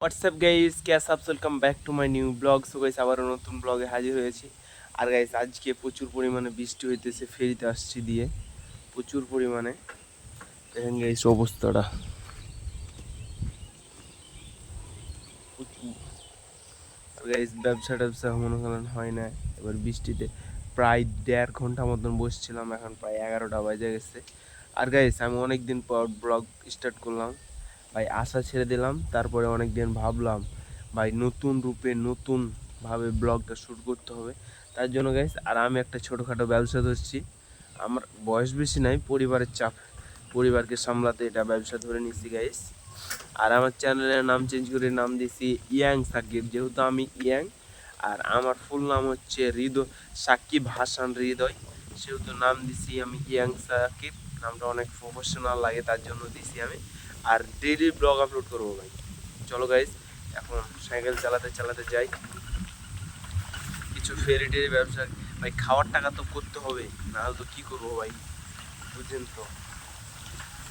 WhatsApp guys, cash আপস, welcome back to my new blog. So guys, আবারও নতুন ব্লগে হাজির হয়েছি। আর গাইস, আজকে প্রচুর পরিমাণে বৃষ্টি হইতেছে। ফেরিতে আসছি দিয়ে প্রচুর পরিমাণে। দেখেন গাইস অবস্থাটা প্রচুর। আর গাইস, ব্যবসা ট্যাবসা মনে করেন হয় না। এবার বৃষ্টিতে প্রায় 1.5 ঘন্টা মতন বসছিলাম, এখন প্রায় 11টা বাজে গেছে। আর গাইস, আমি অনেক দিন পর ব্লগ স্টার্ট করলাম ভাই, আশা ছেড়ে দিলাম। তারপরে অনেক দিন ভাবলাম ভাই নতুন রূপে নতুনভাবে ব্লগটা শ্যুট করতে হবে। তার জন্য গাইস, আর আমি একটা ছোটোখাটো ব্যবসা ধরছি। আমার বয়স বেশি নাই, পরিবারের চাপ, পরিবারকে সামলাতে এটা ব্যবসা ধরে নিচ্ছি গাইস। আর আমার চ্যানেলের নাম চেঞ্জ করে নাম দিয়েছি ইয়াং সাকিব, যেহেতু আমি ইয়াং। আর আমার ফুল নাম হচ্ছে হৃদয় সাকিব হাসান হৃদয়, সেহেতু নাম দিছি আমি ইয়াং সাকিব। নামটা অনেক প্রফেশনাল লাগে, তার জন্য দিছি আমি। আর ডেইলি ব্লগ আপলোড করবো ভাই। চলো গাইস, এখন সাইকেল চালাতে চালাতে যাই। কিছু ফেরি টেরি ব্যবসা ভাই, খাওয়ার টাকা তো করতে হবে, না হলে তো কী করবো ভাই, বুঝছেন তো।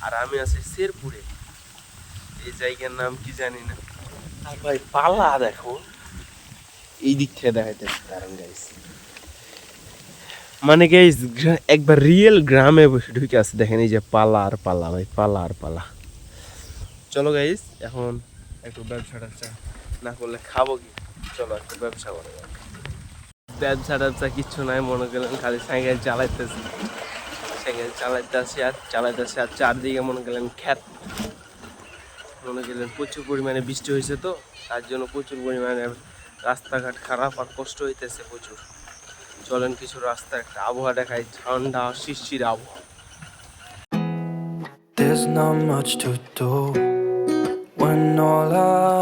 আর আমি আছি শেরপুরে, এই জায়গার নাম কি জানি না। আর ভাই পালা দেখো, এই দিক থেকে দেখাইতে কারণ গাইস, মানে গাইস একবার রিয়েল গ্রামে বসে ঢুকে আছে। দেখেন এই যে পালা আর পালা ভাই, পালা আর পালা। চলো গাইস, এখন একটু ব্যবসা ট্যাবসা না করলে খাবো কি। চলো একটু ব্যবসা করা যাক। ব্যবসা ট্যাবসা কিচ্ছু নাই, মনে করলেন খালি সাইকেল চালাইতেছি, সাইকেল চালাইতেছি আর চারদিকে মনে করলেন খ্যাত। মনে করলেন প্রচুর পরিমাণে বৃষ্টি হয়েছে, তো তার জন্য প্রচুর পরিমাণে রাস্তাঘাট খারাপ আর কষ্ট হইতেছে প্রচুর। চলেন কিছু রাস্তা একটা আবহাওয়া দেখাই, ঠান্ডা শিশির আবহাওয়া। There's not much to do when all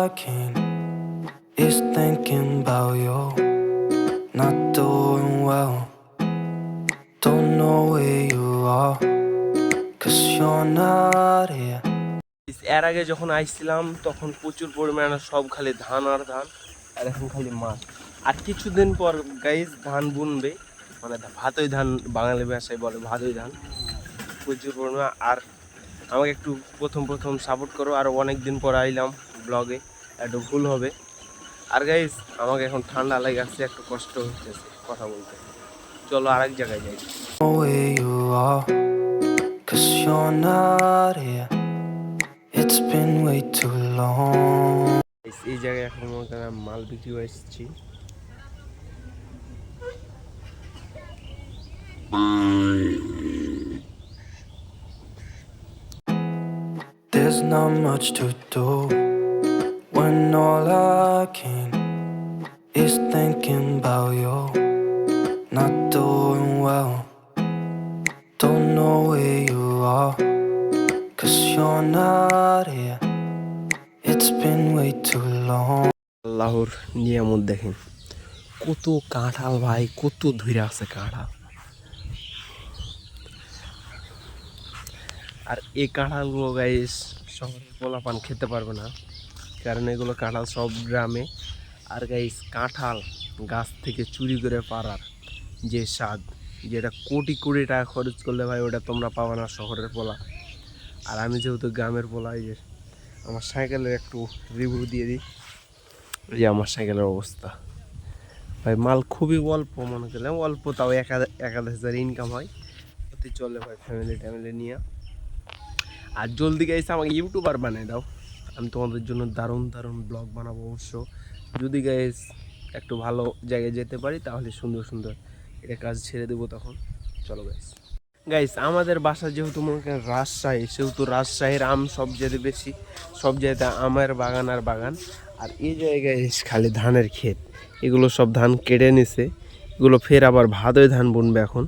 I can is thinking about you. Not doing well, don't know where you are, 'cause you're not here. এর আগে যখন আইছিলাম তখন প্রচুর পরিমাণে সব খালি ধান আর ধান, আর এখন খালি মাছ। আর কিছুদিন পর গাইস ধান বুনবে, মানে ভাতই ধান, বাঙালি ভাষায় বলে ভাতই ধান, প্রচুর পরিমাণে। আর আমাকে একটু প্রথম প্রথম সাপোর্ট করো, আর অনেক দিন পর আইলাম ব্লগে, একটু ভুল হবে। আর গাইস, আমাকে এখন ঠান্ডা লেগে আসছে, একটু কষ্ট হচ্ছে কথা বলতে। চলো আরেক জায়গায় যাই। Know where you are, 'cause you're not here. It's been way too long. এই জায়গায় এখন মনে করেন মাল বিক্রি করে এসেছি। There's not much to do when all I can is thinking about you. Not doing well, don't know where you are, 'cause you're not here. It's been way too long. আল্লাহর নিয়ামত দেখেন, কত কাঁঠাল ভাই, কত ধরে আছে কাঁঠাল। আর এই কাঁঠালগুলো গাইস শহরের পোলাপান খেতে পারবে না, কারণ এগুলো কাঁঠাল সব গ্রামে। আর গাইস, কাঁঠাল গাছ থেকে চুরি করে পারার যে স্বাদ, যেটা কোটি কোটি টাকা খরচ করলে ভাই ওটা তোমরা পাবে না শহরের পোলা। আর আমি যেহেতু গ্রামের পোলা, এই যে আমার সাইকেলের একটু রিভিউ দিয়ে দিই। এই যে আমার সাইকেলের অবস্থা ভাই, মাল খুবই অল্প, মনে করলাম অল্প, তাও 1,000 ইনকাম হয়, অতি চলে ভাই ফ্যামিলি ট্যামিলি নিয়ে। আর জলদি গাইস আমাকে ইউটিউবার বানিয়ে দাও, আমি তোমাদের জন্য দারুণ দারুণ ব্লগ বানাবো অবশ্য। যদি গাইস একটু ভালো জায়গায় যেতে পারি তাহলে সুন্দর সুন্দর এটা কাজ ছেড়ে দেবো তখন। চলো গাইস, গাইস আমাদের বাসা যেহেতু মনে করেন রাজশাহী, সেহেতু রাজশাহীর আম সব জায়গায় বেশি, সব জায়গায় আমের বাগান আর বাগান। আর এই জায়গায় খালি ধানের ক্ষেত, এগুলো সব ধান কেটে নিছে, এগুলো ফের আবার ভাদই ধান বুনবে এখন।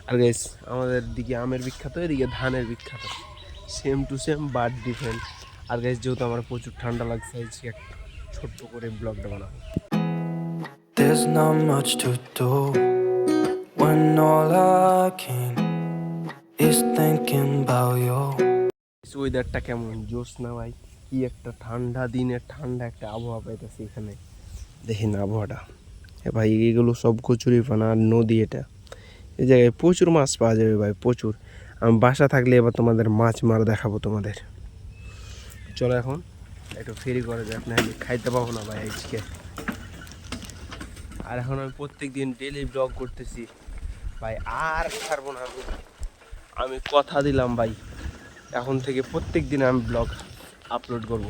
আর গাইস আমাদের দিকে আমের বিখ্যাত, এদিকে ধানের বিখ্যাত, same to same but different. আর গাইস যেহেতু আমার প্রচুর ঠান্ডা লাগছে, আজকে একটা ছোট্ট করে ব্লগটা বানাবো। There's not much to do when all I can is thinking about you. ওয়েদারটা কেমন জোস না ভাই, কি একটা ঠান্ডা দিনের ঠান্ডা একটা আবহাওয়া পাইতেছি এখানে। দেখেন আবহাওয়াটা, এ ভাই এগুলো সব কচুরি পানা আর নদী, এটা এই জায়গায় প্রচুর মাছ পাওয়া যাবে ভাই, প্রচুর। আমি বাসা থাকলে এবার তোমাদের মাছ মারা দেখাবো তোমাদের। চলো এখন একটু ফ্রি করে দেখ, নাহলে খাইতে পাবো না ভাই আজকে। আর এখন আমি প্রত্যেক দিন ডেলি ব্লগ করতেছি ভাই, আর ছাড়বো না আমি। আমি কথা দিলাম ভাই, এখন থেকে প্রত্যেক দিন আমি ব্লগ আপলোড করব,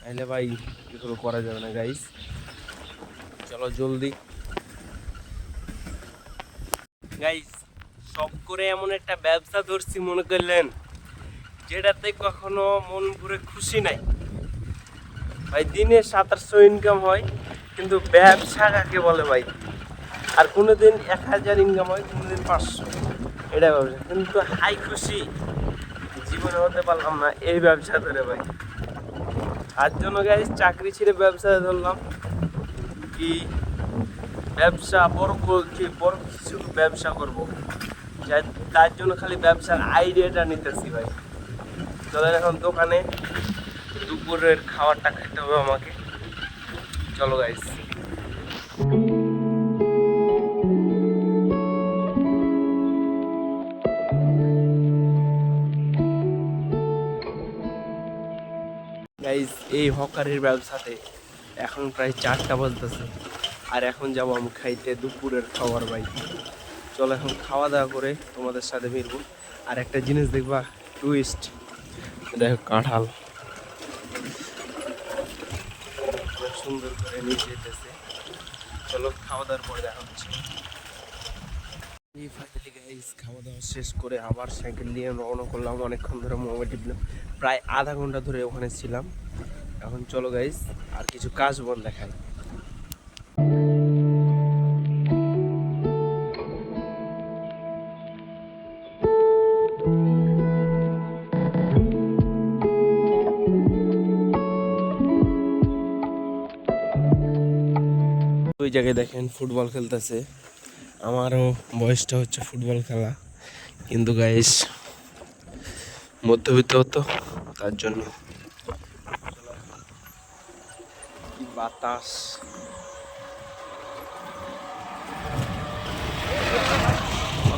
নাহলে ভাই কিছু করা যাবে না গাইস। চলো জলদি গাইস, সব করে এমন একটা ব্যবসা ধরছি মনে করলেন, যেটাতে কখনো মন ভরে খুশি নাই ভাই। দিনে 700 ইনকাম হয়, কিন্তু ব্যবসা কাকে বলে ভাই? আর কোনোদিন 1000 ইনকাম হয়, কোনোদিন 500, এটা ব্যবসা। কিন্তু হাই খুশি জীবনে হতে পারলাম না এই ব্যবসা ধরে ভাই। তার জন্য গাইস চাকরি ছেড়ে ব্যবসা ধরলাম। কি ব্যবসা বড় কিছু ব্যবসা করব, তার জন্য খালি ব্যবসার আইডিয়াটা নিতেছি ভাই। চলেন এখন দোকানে, দুপুরের খাবারটা খেতে হবে আমাকে। চলো গাইস। গাইস এই হকারের ব্যবসাতে এখন প্রায় 4টা বাজতেছে, আর এখন যাবো আমি খাইতে দুপুরের খাবার ভাই। চলো এখন খাওয়া দাওয়া করে তোমাদের সাথে মিলবো। আর একটা জিনিস দেখবা, টুইস্ট, দেখো কাঁঠাল সুন্দর করে নিচে যেতেছে। চলো খাওয়া দাওয়ার পরে দেখা হচ্ছে। এই ফাইনালি গাইস খাওয়া দাওয়া শেষ করে আবার সাইকেল নিয়ে রওনা করলাম। অনেকক্ষণ ধরে মোবাইল টিপলাম, প্রায় আধা ঘন্টা ধরে ওখানে ছিলাম। এখন চলো গাইস আর কিছু কাজ বন দেখাই। ওই জায়গায় দেখেন ফুটবল খেলতেছে। আমারও বয়সটা হচ্ছে ফুটবল খেলা, কিন্তু গাইস মধ্যবিত্ত হতো, তার জন্য। কি বাতাস,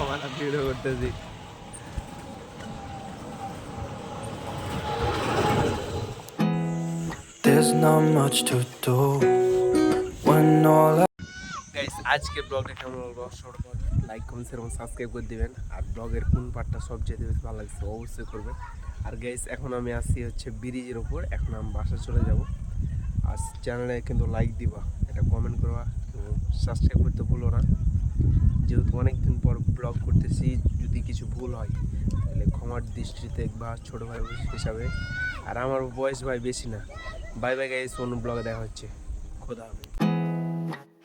আমরা ভিডিও করতেছি। There's not much to do when all I guys আজকে ব্লগটা কেমন হলো শর্টকাট লাইক কমেন্ট এবং সাবস্ক্রাইব করে দিবেন। আর ব্লগের কোন পার্টটা সবচেয়ে বেশি ভালো লাগছে অবশ্যই করবেন। আর গাইস এখন আমি আসছি হচ্ছে ব্রিজের উপর, এখন আমি বাসা চলে যাব। আর চ্যানেলে কিন্তু লাইক দিবা, এটা কমেন্ট করবা, এবং সাবস্ক্রাইব করতে ভুলো না। যেহেতু অনেকদিন পর ব্লগ করতেছি, যদি কিছু ভুল হয় তাহলে ক্ষমার দৃষ্টিতে বা ছোটো ভাই হিসাবে। আর আমার বয়স ভাই বেশি না। বাই বাই গাইস, অন্য ব্লগে দেখা হচ্ছে। খোদা হাফেজ।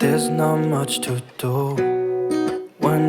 there's not much to do when